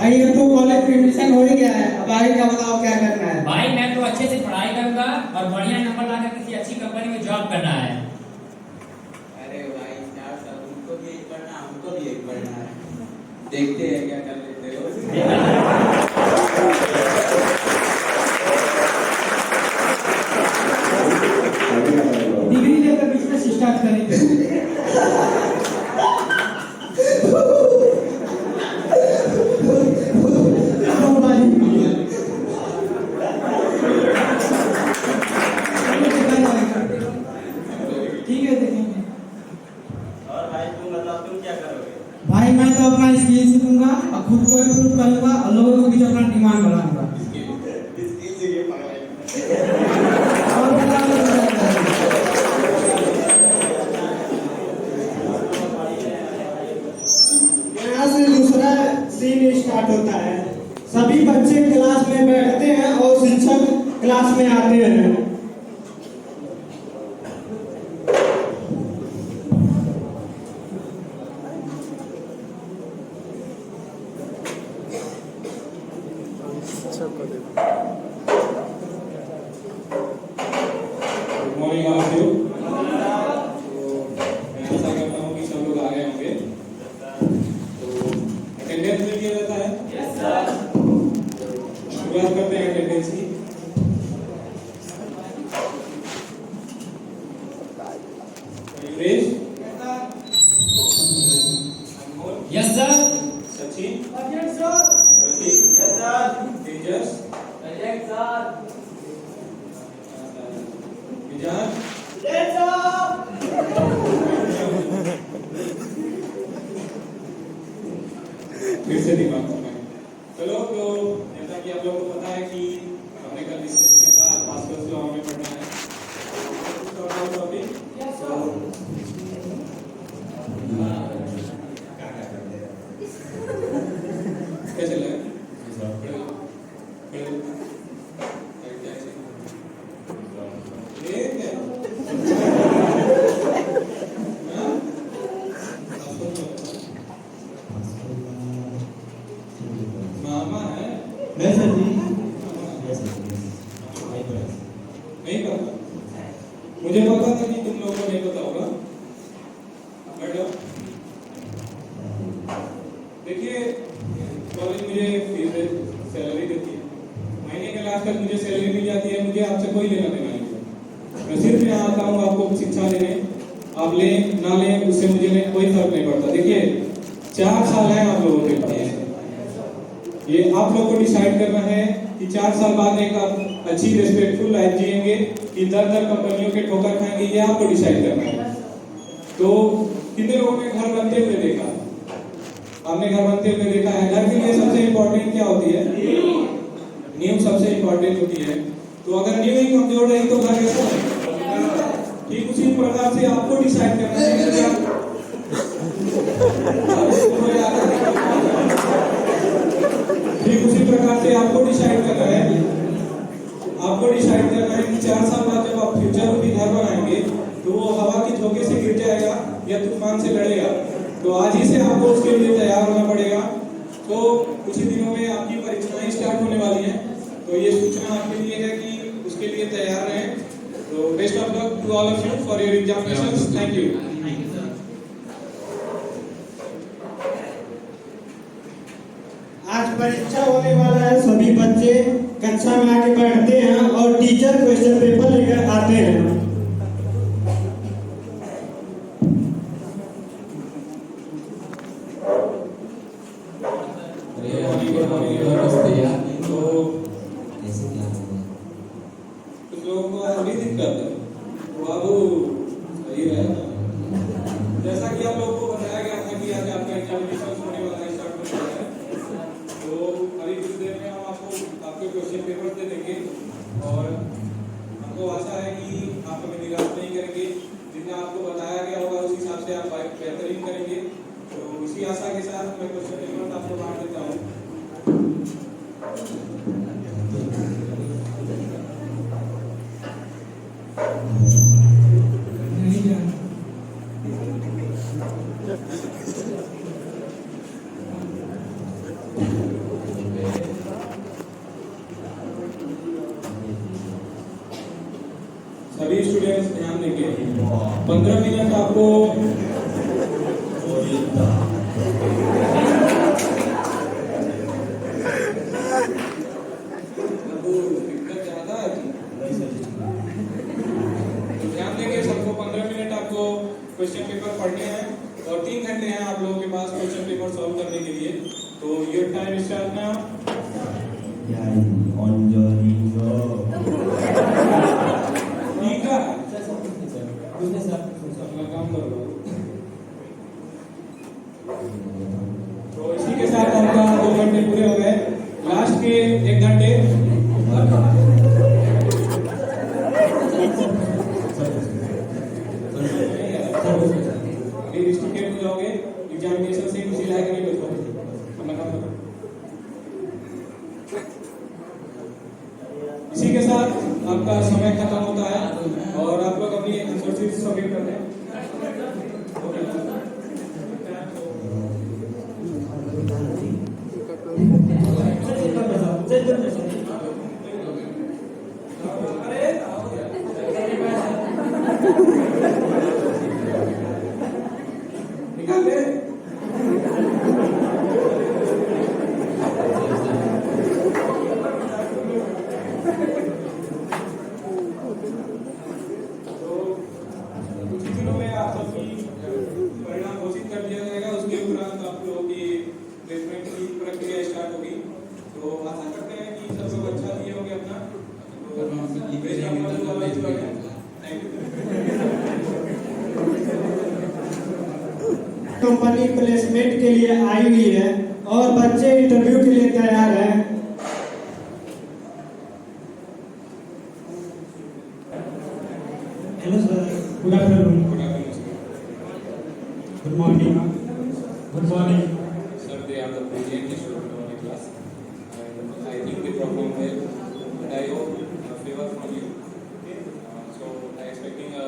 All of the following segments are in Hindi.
भाई अब तो कॉलेज में एडमिशन हो ही गया है, अब आगे क्या बताओ क्या करना है? भाई मैं तो अच्छे से पढ़ाई करूंगा और बढ़िया नंबर लाकर किसी अच्छी कंपनी में जॉब करना है। अरे भाई 4 साल तुमको भी यही पढ़ना, हमको भी यही पढ़ना है। देखते हैं क्या कर लेते हो। डिग्री लेकर बिजनेस स्टार्ट करेंगे। ठीक है देखेंगे। और भाई तुम बताओ तुम क्या करोगे? भाई मैं तो अपना स्किल सीखूंगा और खुद को इम्प्रूव करूंगा और लोगों को भी अपना डिमांड बढ़ाऊंगा। और यहाँ से दूसरा सीन स्टार्ट होता है। सभी बच्चे क्लास में बैठते हैं और शिक्षक क्लास में आते हैं। Good morning all of you. मैं आशा करता हूँ कि सब लोग आ गए होंगे। तो अटेंडेंस में किया जाता है। Yes sir. शुरुआत करते हैं अटेंडेंस की। Yuvresh, Anmol, yes sir. Sachin, yes sir. Prateek, yes sir. Tejas, yes sir. Vijan, yes sir. फिर से दिमाग घुमाएं। चलो तो जैसा कि आप लोगों को पता है कि हमने कल डिस्कस किया था पास्कल्स लॉ हमें पढ़ना है। तो टॉपिक यस सर। कैसे लगा? ये क्या? हाँ? मामा है? नहीं सर जी। नहीं पता। मुझे पता था कि तुम लोगों को नहीं पता होगा। बैठो। देखिए, कॉलेज मुझे फीस सैलरी देती है। महीने के लास्ट तक मुझे सैलरी मिल जाती है। मुझे आपसे कोई लेना देना नहीं है। मैं सिर्फ यहाँ आता हूँ आपको शिक्षा देने। आप लें ना लें उससे मुझे कोई फर्क नहीं पड़ता। देखिए, 4 साल है आप लोगों के पास। ये आप लोगों को डिसाइड करना है कि 4 साल बाद एक आप अच्छी रिस्पेक्टफुल लाइफ जिएंगे कि दर कंपनियों के ठोकर खाएंगे, ये आपको डिसाइड करना है। तो कितने लोगों ने घर बनते हुए देखा? आपने घर बनते हुए देखा है। घर के लिए सबसे इम्पोर्टेंट क्या होती है? नींव सबसे इम्पोर्टेंट होती है। तो अगर नींव ही कमजोर रही तो घर कैसा बनेगा? ठीक उसी प्रकार से आपको डिसाइड करना है कि आप ठीक उसी प्रकार से आपको डिसाइड करना है। आपको डिसाइड करना है कि 4 साल बाद जब आप फ्यूचर में भी घर बनाएंगे तो वो हवा के झोंके से गिर जाएगा या तूफान से लड़ेगा। तो आज ही से आपको उसके लिए तैयार होना पड़ेगा। तो कुछ ही दिनों में आपकी परीक्षाएं स्टार्ट होने वाली हैं। तो ये सूचना आपके लिए है कि उसके लिए तैयार रहें। तो best of luck to all of you for your examinations. Thank you. आज परीक्षा होने वाला है। सभी बच्चे कक्षा में आके बैठते हैं और टीचर क्वेश्चन पेपर लेकर आते हैं। कुछ लोगों को थोड़ी दिक्कत है। बाबू सही है। जैसा कि आप लोगों को बताया गया था कि आज आपका एग्जामिनेशन होने वाला है, स्टार्ट होने वाला है। तो अभी कुछ देर में हम आपके क्वेश्चन पेपर दे देंगे और हमको आशा है कि आप हमें निराश नहीं करेंगे। जितना आपको बताया गया होगा उस हिसाब से आप बेहतरीन करेंगे। तो इसी आशा के साथ मैं क्वेश्चन पेपर आपको बांट देता हूँ। स्टूडेंट्स ध्यान देंगे। 15 मिनट आपको ध्यान देंगे सबको। 15 मिनट आपको क्वेश्चन पेपर पढ़ने हैं और 3 घंटे हैं आप लोगों के पास क्वेश्चन पेपर सॉल्व करने के लिए। तो योर टाइम स्टार्ट नाउ। ठीक है, अपना काम करो। तो इसी के साथ आपका 2 घंटे पूरे हो गए। लास्ट के 1 घंटे अभी डिस्ट्रिक्ट हो जाओगे। एग्जामिनेशन से किसी लायक नहीं बचोगे। अपना काम करो। इसी के साथ आपका समय खत्म होता है और आप लोग अपनी आंसर शीट सबमिट करते हैं। निकाल ले। परिणाम घोषित कर दिया जाएगा। उसके उपरांत आप लोगों की प्लेसमेंट की प्रक्रिया स्टार्ट होगी। तो आशा करते हैं कि सब लोग अच्छा दिए होंगे अपना। कंपनी प्लेसमेंट के लिए आई हुई है और बच्चे इंटरव्यू के लिए तैयार हैं। Hello sir, good afternoon. Good morning. Good morning. Sir, they are the brilliant students of my class, and I think they perform well. And I hope a favor from you. Okay, so I expecting a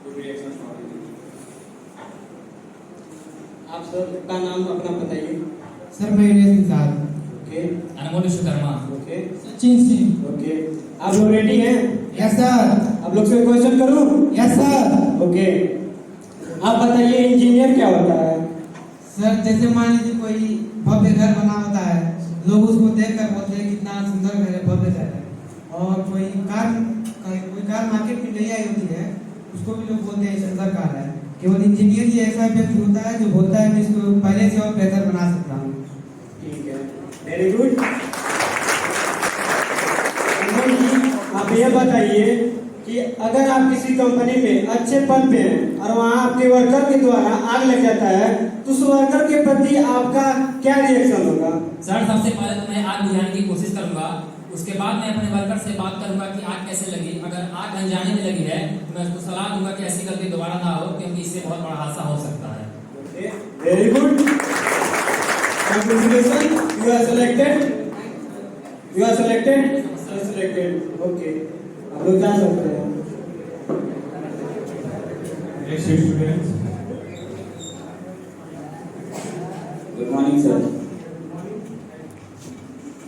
good reaction from you. आप सर का नाम अपना बताइए। सर मयूरेश निषाद। ओके अनमोल विश्वकर्मा। ओके सचिन सिंह। ओके, आप लोग रेडी हैं? Yes sir. आप लोग से क्वेश्चन करूं? Yes sir. ओके, आप बताइए इंजीनियर क्या होता है? सर जैसे मान लीजिए कोई भव्य घर बना होता है, लोग उसको देखकर बोलते हैं कितना सुंदर घर है, भव्य घर है। और कोई कार मार्केट में नहीं आई होती है, उसको भी लोग बोलते हैं सुंदर कार है। केवल इंजीनियर ही ऐसा व्यक्ति होता है जो बोलता है मैं इसको पहले से और बेहतर बना सकता हूँ। ठीक है, वेरी गुड। आप ये बताइए कि अगर आप किसी कंपनी में अच्छे पद पे हैं और वहाँ आपके वर्कर के द्वारा आग लग जाता है तो उस वर्कर के प्रति आपका क्या रिएक्शन होगा? सर सबसे पहले तो मैं आग बुझाने की कोशिश करूंगा। उसके बाद मैं अपने वर्कर से बात करूंगा कि आग कैसे लगी। अगर आग अनजाने में लगी है तो मैं उसको सलाह दूंगा कि ऐसी गलती दोबारा ना हो, क्योंकि इससे बहुत बड़ा हादसा हो सकता है। Very good, congratulation, you are selected. You are selected. Okay, आप लोग जा सकते हैं। Next students. Good morning sir.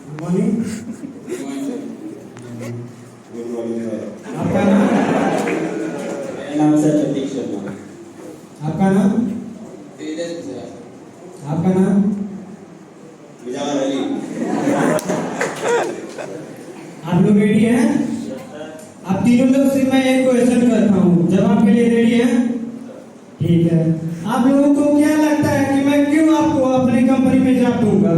Good morning. Good morning sir. आपका नाम? मेरा नाम सर प्रतीक शर्मा। आपका नाम? तेजस सर। आपका नाम? मिजान अली। आप लोग रेडी हैं? आप तीनों लोग से मैं एक क्वेश्चन करता हूँ, जवाब के लिए रेडी हैं? ठीक है। आप लोगों को क्या लगता है कि मैं क्यों आपको अपनी कंपनी में जॉब दूंगा?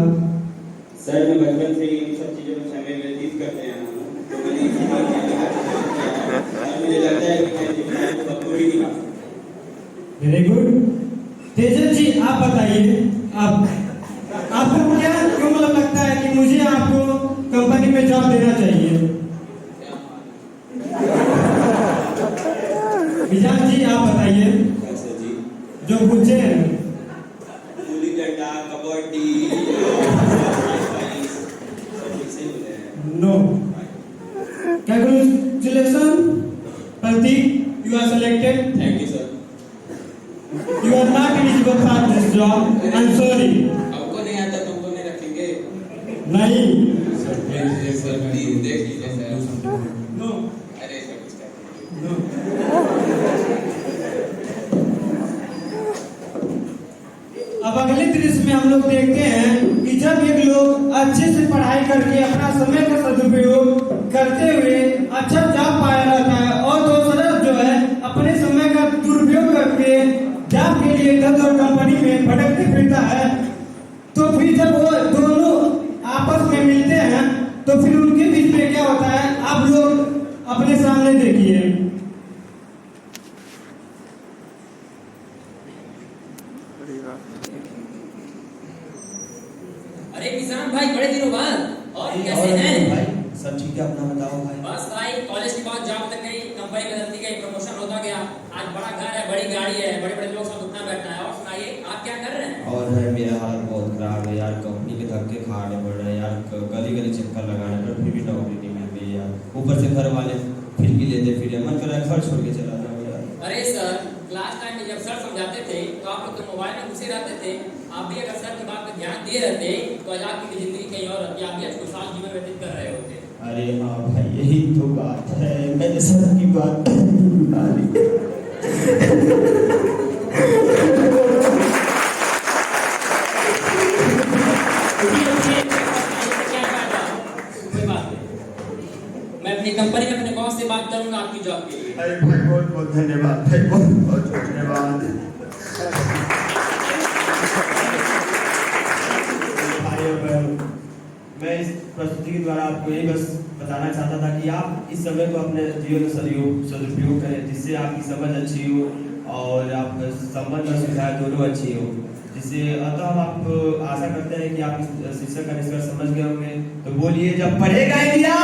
सर मैं बचपन से इन सब चीज़ों में समय व्यतीत करते हैं तो मैंने इसीलिए मुझे लगता है कि मैं जिम्मेदारी को पूरी निभा सकता हूं। Very good. तेजस जी आप बताइए, आपको क्या क्यों मतलब लगता है कि मुझे आपको कंपनी में जॉब देना चाहिए? मिजान जी आप बताइए। सर जी जो पूछे हैं गुल्ली डंडा, kabaddi, no. Congratulations, Pratik, you are selected. Thank you sir. You are not eligible for this job. I'm sorry. आपको नहीं आता तुमको नहीं रखेंगे। नहीं। सर प्लीज देख लीजिए सर। No. अरे सर कुछ No. लोग देखते हैं कि जब एक लोग अच्छे से पढ़ाई करके अपना समय का सदुपयोग करते हुए अच्छा जॉब पाया रहता है और दूसरा जो है अपने समय का दुरुपयोग करके जॉब के लिए इधर उधर कंपनी में भटकते फिरता है, तो फिर जब वो दोनों आपस में मिलते हैं तो फिर उनके बीच में क्या होता है आप लोग अपने सामने देखिए। अरे किसान भाई बड़े दिनों बाद और कैसे हैं भाई? सब ठीक है, अपना बताओ भाई। बस भाई कॉलेज के बाद जॉब तक गई, कंपनी बदलती गई, प्रमोशन होता गया, आज बड़ा घर है, बड़ी गाड़ी है, बड़े बड़े लोग साथ उठना बैठना है। और सुनाइए आप क्या कर रहे हैं? और भाई मेरा हाल बहुत खराब है यार, कंपनी के धक्के खाने पड़ रहे हैं यार, गली गली चक्कर लगाने पर फिर भी नौकरी नहीं मिल रही यार, ऊपर से घर वाले फिर भी लेते फिर मन कर रहा है घर छोड़ के चला जाओ यार। अरे सर, क्लास टाइम में जब सर समझाते थे तो आप लोग तो मोबाइल में घुसे रहते थे। आप भी अगर सर की बात पर ध्यान दिए रहते तो आज आपकी जिंदगी कहीं और रहती, आप भी आज खुशहाल जीवन व्यतीत कर रहे होते। अरे हाँ भाई, यही तो बात है, मैंने सर की बात भुला ली। मैं अपनी कंपनी में अपने बॉस से बात करूंगा आपकी जॉब के लिए। अरे भाई बहुत बहुत धन्यवाद भाई, बहुत बहुत धन्यवाद। भाई और बहनों, मैं इस प्रस्तुति के द्वारा आपको यही बस बताना चाहता था कि आप इस समय को अपने जीवन में सदुपयोग करें, जिससे आपकी समझ अच्छी हो और आप संबंध और सुविधाएं दोनों अच्छी हो, जिससे अतः हम आप आशा करते हैं कि आप इस शिक्षक का निष्कर्ष समझ गए होंगे। तो बोलिए, जब पढ़ेगा इंडिया